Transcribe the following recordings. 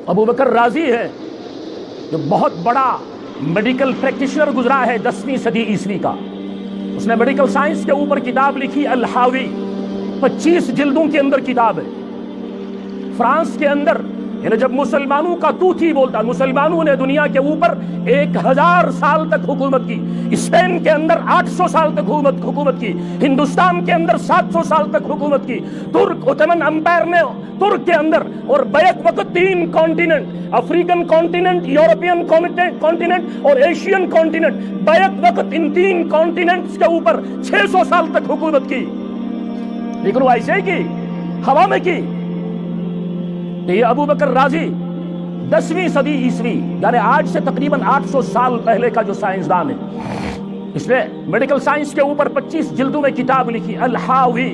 ابو بکر رازی ہے جو بہت بڑا میڈیکل پریکٹیشنر گزرا ہے 10ویں صدی عیسوی کا. اس نے میڈیکل سائنس کے اوپر کتاب لکھی الحاوی، 25 جلدوں کے اندر کتاب ہے. فرانس کے اندر یعنی جب مسلمانوں کا تو تھی بولتا، مسلمانوں نے دنیا کے اوپر 1000 سال تک حکومت کی. اسپین کے اندر 800 سال تک حکومت کی. ہندوستان کے اندر 700 سال تک حکومت کی. ترک اوٹمن امپائر نے ترک کے اندر اور بیک وقت 3 continent, African continent, European continent اور ایشین کانٹیننٹ، بیک وقت ان 3 کانٹیننٹس کے اوپر 600 سال تک حکومت کی. لیکن وہ ایسے ہی کی، ہوا میں کی. تو یہ ابو بکر رازی 10ویں صدی عیسوی یعنی آج سے تقریباً 800 سال پہلے کا جو سائنسدان ہے، اس نے میڈیکل سائنس کے اوپر 25 جلدوں میں کتاب لکھی الحاوی.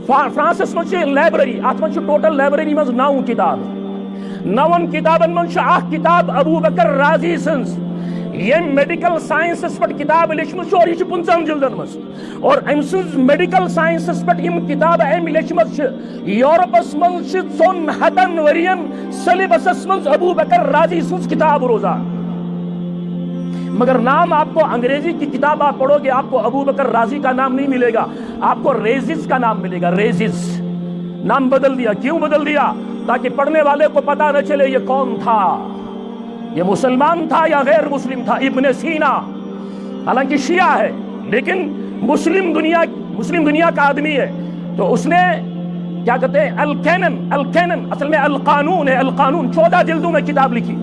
فرانسس منچ لائبریری ات من ٹوٹل لائبریری من 9 کتاب 9 کتابن من کتاب ابو بکر رازی سنز یم میڈیکل سائنسس پہ کتاب لیچمت اور یہ 15 جلدن مز. اور ام سنز میڈیکل سائنسس پہ یم کتاب ام لیچمت یورپس من 400 ورین سلیبسس من ابو بکر رازی سنز کتاب روزان. مگر نام آپ کو انگریزی کی کتاب آپ پڑھو گے آپ کو ابو بکر رازی کا نام نہیں ملے گا، آپ کو ریزز کا نام ملے گا. ریزز نام بدل دیا. کیوں بدل دیا؟ تاکہ پڑھنے والے کو پتا نہ چلے یہ کون تھا، یہ مسلمان تھا یا غیر مسلم تھا. ابن سینا حالانکہ شیعہ ہے لیکن مسلم دنیا کا آدمی ہے. تو اس نے کیا کہتے ہیں الکینن اصل میں القانون ہے. القانون 14 جلدوں میں کتاب لکھی.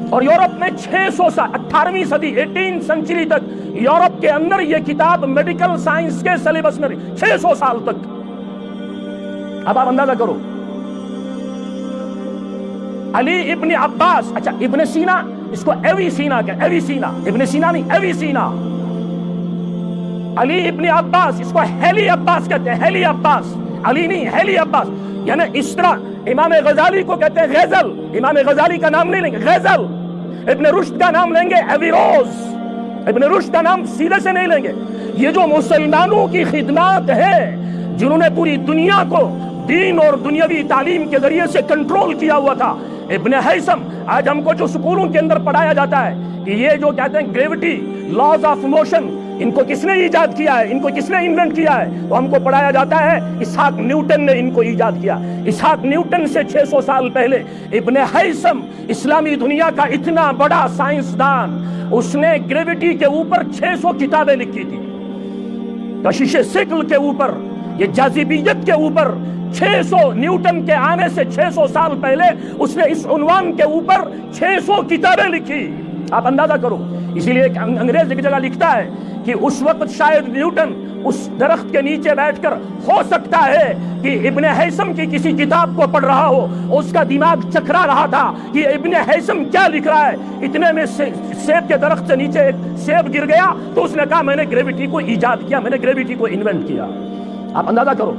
اور یورپ میں 600 سال 18ویں صدی 18 سنچری تک یورپ کے اندر یہ کتاب میڈیکل سائنس کے سلیبس میں 600 سال تک. اب آپ اندازہ کرو علی ابن عباس، اچھا ابن سینا اس کو ایوی سینا کہتے، ایوی سینا، ابن سینا نہیں ایوی سینا. علی ابن عباس اس کو ہیلی عباس کہتے ہیں، ہیلی عباس، علی نہیں ہیلی عباس. یعنی اس طرح امام غزالی کو کہتے ہیں غزل، امام غزالی کا نام نہیں لیں گے غزل. ابن رشد کا نام لیں گے ایویروز، ابن رشد کا نام سیدھے سے نہیں لیں گے. یہ جو مسلمانوں کی خدمات ہے جنہوں نے پوری دنیا کو دین اور دنیاوی تعلیم کے ذریعے سے کنٹرول کیا ہوا تھا. ابن ہیثم آج ہم کو جو سکولوں کے اندر پڑھایا جاتا ہے کہ یہ جو کہتے ہیں گریوٹی، لاز آف موشن، ان کو کس نے ایجاد کیا ہے، ان کو کس نے انوینٹ کیا ہے، تو ہم کو پڑھایا جاتا ہے اسحاق نیوٹن نے ان کو ایجاد کیا. اسحاق نیوٹن سے 600 سال پہلے ابن ہیثم اسلامی دنیا کا اتنا بڑا سائنسدان، اس نے گریوٹی کے اوپر 600 کتابیں لکھی تھی. کشش ثقل کے اوپر، یہ جاذبیت کے اوپر 600 نیوٹن کے آنے سے 600 سال پہلے اس نے اس عنوان کے اوپر 600 کتابیں لکھی. آپ اندازہ کرو. اسی لیے ایک انگریز ایک جگہ لکھتا ہے کہ اس وقت شاید نیوٹن اس درخت کے نیچے بیٹھ کر ہو سکتا ہے کہ ابن ہیثم کی کسی کتاب کو پڑھ رہا ہو، اس کا دماغ چکرا رہا تھا کہ ابن ہیثم کیا لکھ رہا ہے. اتنے میں سیب کے درخت سے نیچے ایک سیب گر گیا تو اس نے کہا میں نے گریوٹی کو ایجاد کیا، میں نے گریوٹی کو انوینٹ کیا. آپ اندازہ کرو.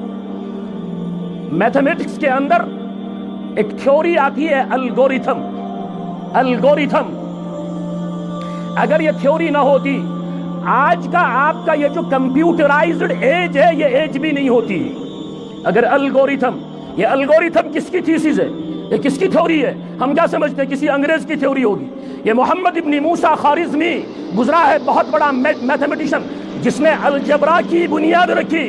میتھمیٹکس کے اندر ایک تھیوری آتی ہے الگوریتھم. اگر یہ تھیوری نہ ہوتی آج کا آپ کا یہ جو کمپیوٹرائزڈ ایج ہے یہ ایج بھی نہیں ہوتی. اگر یہ الگوریتھم کس کی تھیسس ہے، یہ کس کی تھیوری ہے؟ ہم کیا سمجھتے ہیں کسی انگریز کی تھیوری ہوگی. یہ محمد ابن موسیٰ خوارزمی گزرا ہے، بہت بڑا میتھمیٹیشن جس نے الجبرا کی بنیاد رکھی.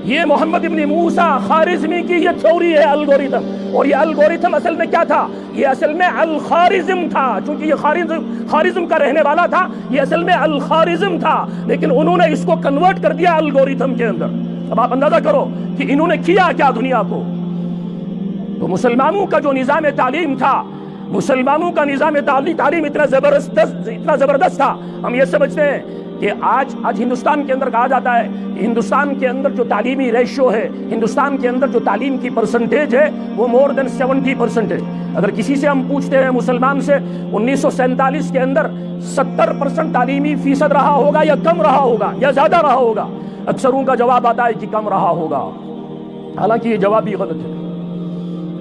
یہ محمد ابن موسیٰ خوارزمی کی یہ تھیوری ہے الگوریتھم. اور یہ الگوریتھم اصل میں کیا تھا؟ یہ اصل میں الخوارزم تھا. چونکہ یہ خوارزم کا رہنے والا تھا، یہ اصل میں الخوارزم تھا، لیکن انہوں نے اس کو کنورٹ کر دیا الگوریتھم کے اندر. اب آپ اندازہ کرو کہ انہوں نے کیا کیا دنیا کو. تو مسلمانوں کا جو نظام تعلیم تھا، مسلمانوں کا نظام تعلیم اتنا زبردست تھا. ہم یہ سمجھتے ہیں کہ آج ہندوستان کے اندر کہا جاتا ہے کہ ہندوستان کے اندر جو تعلیمی ریشو ہے، ہندوستان کے اندر جو تعلیم کی پرسنٹیج ہے وہ مور دین 70% ہے. اگر کسی سے ہم پوچھتے ہیں مسلمان سے 1947 کے اندر 70% تعلیمی فیصد رہا ہوگا یا کم رہا ہوگا یا زیادہ رہا ہوگا، اکثروں کا جواب آتا ہے کہ کم رہا ہوگا. حالانکہ یہ جواب بھی غلط ہے.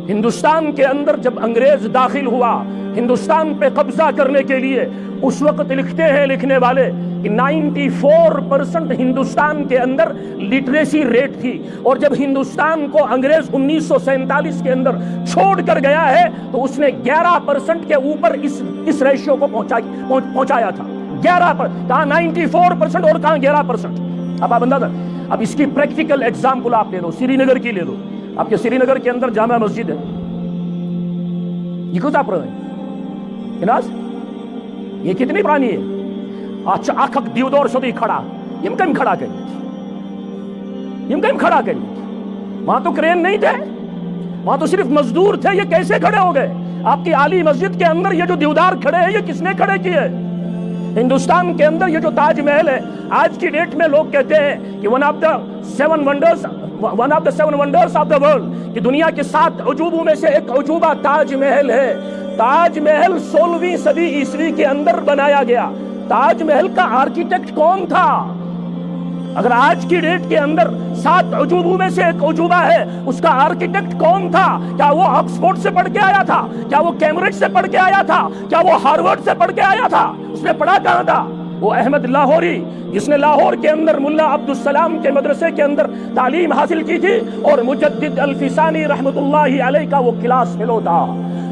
ہندوستان کے اندر جب انگریز داخل ہوا ہندوستان پہ قبضہ کرنے کے لیے، اس وقت لکھتے ہیں لکھنے والے کہ 94% ہندوستان کے اندر لٹریسی ریٹ تھی، اور جب ہندوستان کو انگریز 1947 کے اندر چھوڑ کر گیا ہے تو اس نے 11% کے اوپر اس ریشیو کو پہنچایا تھا۔ 11%، کہاں 94% اور کہاں 11%۔ اب آپ اندازہ، اب اس کی پریکٹیکل ایگزامپل آپ لے لو، سری نگر کی لے لو۔ آپ کے سری نگر کے اندر جامع مسجد ہے، یہ کچھ آپ رہے ہیں، یہ کتنی پرانی ہے؟ اچھا اکھک دیودور شدی کھڑا، یم کم کھڑا کریے، وہاں تو کرین نہیں تھے، وہاں تو صرف مزدور تھے، یہ کیسے کھڑے ہو گئے؟ آپ کی عالی مسجد کے اندر یہ جو دیودار کھڑے ہیں یہ کس نے کھڑے کیے؟ ہندوستان کے اندر یہ جو تاج محل ہے، آج کی ڈیٹ میں لوگ کہتے ہیں کہ one of the seven wonders of the world, کہ دنیا کے 7 عجوبوں میں سے ایک عجوبہ تاج محل ہے۔ تاج محل 16ویں صدی عیسوی کے اندر بنایا گیا۔ تاج محل کا آرکیٹیکٹ کون تھا؟ اگر آج کی ڈیٹ کے اندر 7 عجوبوں میں سے ایک عجوبہ ہے، اس کا آرکیٹیکٹ کون تھا؟ کیا وہ آکسفورڈ سے پڑھ کے آیا تھا؟ کیا وہ کیمبرج سے پڑھ کے آیا تھا؟ کیا وہ ہارورڈ سے پڑھ کے آیا تھا؟ اس نے پڑھا کہاں تھا؟ وہ احمد لاہوری، جس نے لاہور کے اندر ملا عبدالسلام کے مدرسے کے اندر تعلیم حاصل کی تھی، اور مجدد الفسانی رحمت اللہ علیہ کا وہ کلاس فیلو تھا۔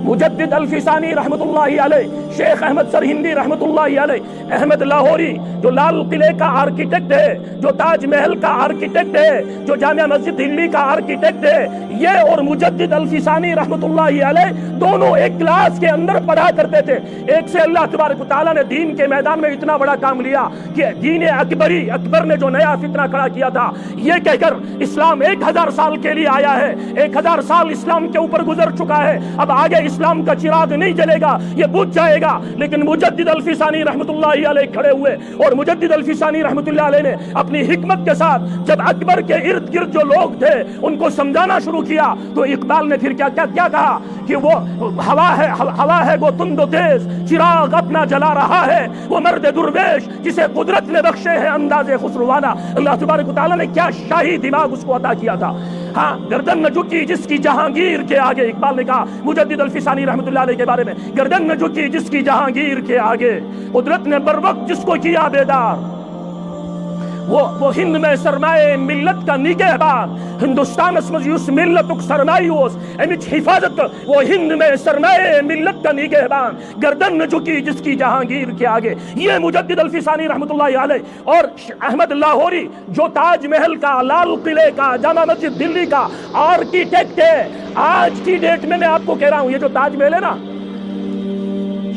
مجدد الفسانی رحمت اللہ علیہ، شیخ احمد سرہندی رحمت اللہ علیہ، احمد لاہوری جو لال قلعے کا آرکیٹیکٹ ہے، جو تاج محل کا آرکیٹیکٹ ہے، جو جامع مسجد دلی کا آرکیٹیکٹ ہے، یہ اور مجدد الفسانی رحمت اللہ علیہ دونوں ایک کلاس کے اندر پڑھا کرتے تھے۔ ایک سے اللہ تبارک و تعالیٰ نے دین کے میدان میں اتنا بڑا کام لیا کہ دین اکبر نے جو نیا فتنہ کھڑا کیا تھا، یہ کہہ کر اسلام 1000 سال کے لیے آیا ہے، 1000 سال اسلام کے اوپر گزر چکا ہے، اب آگے اسلام کا چراغ نہیں جلے گا، یہ بجھ جائے گا۔ لیکن مجدد الفسانی رحمت اللہ علیہ کھڑے ہوئے، اور مجدد الفسانی رحمت اللہ علیہ نے اپنی حکمت کے ساتھ جب اکبر کے ارد گرد جو لوگ تھے ان کو سمجھانا شروع کیا، تو اقبال نے پھر کیا کہا کہ وہ ہوا ہے وہ تند و تیز، چراغ اپنا جلا رہا ہے، وہ مرد درویش جسے قدرت نے بخشے ہیں انداز خسروانہ۔ اللہ تبارک و تعالیٰ نے کیا شاہی دماغ اس کو عطا کیا تھا۔ ہاں، گردن نہ جھکی جس کی جہانگیر کے آگے، اقبال نے کہا مجدد الفسانی رحمت اللہ علیہ کے بارے میں، گردن نہ جھکی جس کی جہانگیر کے آگے، قدرت نے بر وقت جس کو کیا بیدار، وہ ہند میں سرمایہ ملت کا نگہبان، ہندوستان اس مجیوس ملت سرمایوس امچ حفاظت، وہ ہند میں سرمایہ ملت کا نگہبان، گردن نہ جھکی جس کی جہانگیر کے آگے۔ یہ مجدد الفسانی رحمت اللہ علیہ اور احمد لاہوری جو تاج محل کا، لال قلعے کا، جامع مسجد دلی کا آرکیٹیکٹ ہے۔ آج کی ڈیٹ میں آپ کو کہہ رہا ہوں، یہ جو تاج محل ہے نا،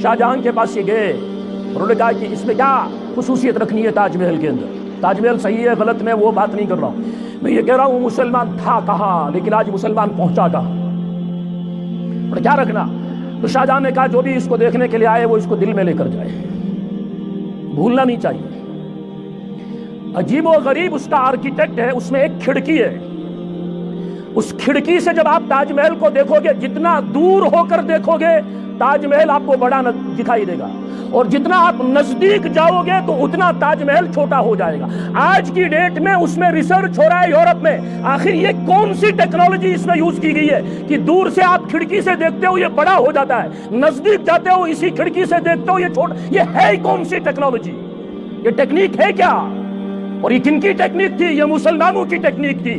شاہ جہاں کے پاس یہ گئے، انہوں نے کہا کہ اس میں کیا خصوصیت رکھنی ہے تاج محل کے اندر؟ تاج محل صحیح ہے غلط میں وہ بات نہیں کر رہا ہوں، میں یہ کہہ رہا ہوں مسلمان تھا کہاں، لیکن آج مسلمان پہنچا کہاں، اور کیا رکھنا؟ تو شاہ جہاں نے کہا جو بھی اس کو دیکھنے کے لیے آئے وہ اس کو دل میں لے کر جائے، بھولنا نہیں چاہیے۔ عجیب و غریب اس کا آرکیٹیکٹ ہے، اس میں ایک کھڑکی ہے، اس کھڑکی سے جب آپ تاج محل کو دیکھو گے، جتنا دور ہو کر دیکھو گے تاج محل آپ کو بڑا دکھائی دے گا، اور جتنا آپ نزدیک جاؤ گے تو اتنا تاج محل چھوٹا ہو جائے گا۔ آج کی ڈیٹ میں اس میں ریسرچ ہو رہا ہے یورپ میں، آخر یہ کون سی ٹیکنالوجی اس میں یوز کی گئی ہے کہ دور سے آپ کھڑکی سے دیکھتے ہو یہ بڑا ہو جاتا ہے، نزدیک جاتے ہو اسی کھڑکی سے دیکھتے ہو یہ چھوٹا، یہ ہے کون سی ٹیکنالوجی؟ یہ ٹیکنیک ہے کیا؟ اور یہ کن کی ٹیکنیک تھی؟ یہ مسلمانوں کی ٹیکنیک تھی۔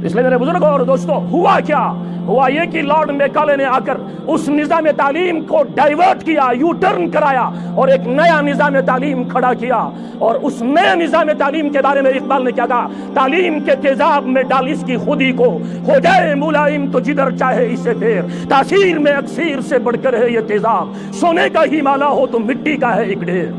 اس لیے میرے بزرگوں اور دوستوں، ہوا کیا؟ ہوا یہ کہ لارڈ میکالے نے آ کر اس نظام تعلیم کو ڈائیورٹ کیا، یو ٹرن کرایا، اور ایک نیا نظام تعلیم کھڑا کیا۔ اور اس نئے نظام تعلیم کے بارے میں اقبال نے کیا کہا؟ تعلیم کے تیزاب میں ڈال اس کی خودی کو، ہو جائے ملائم تو جدھر چاہے اسے پھیر، تاثیر میں اکثیر سے بڑھ کر ہے یہ تیزاب، سونے کا ہی مالا ہو تو مٹی کا ہے ایک ڈھیر۔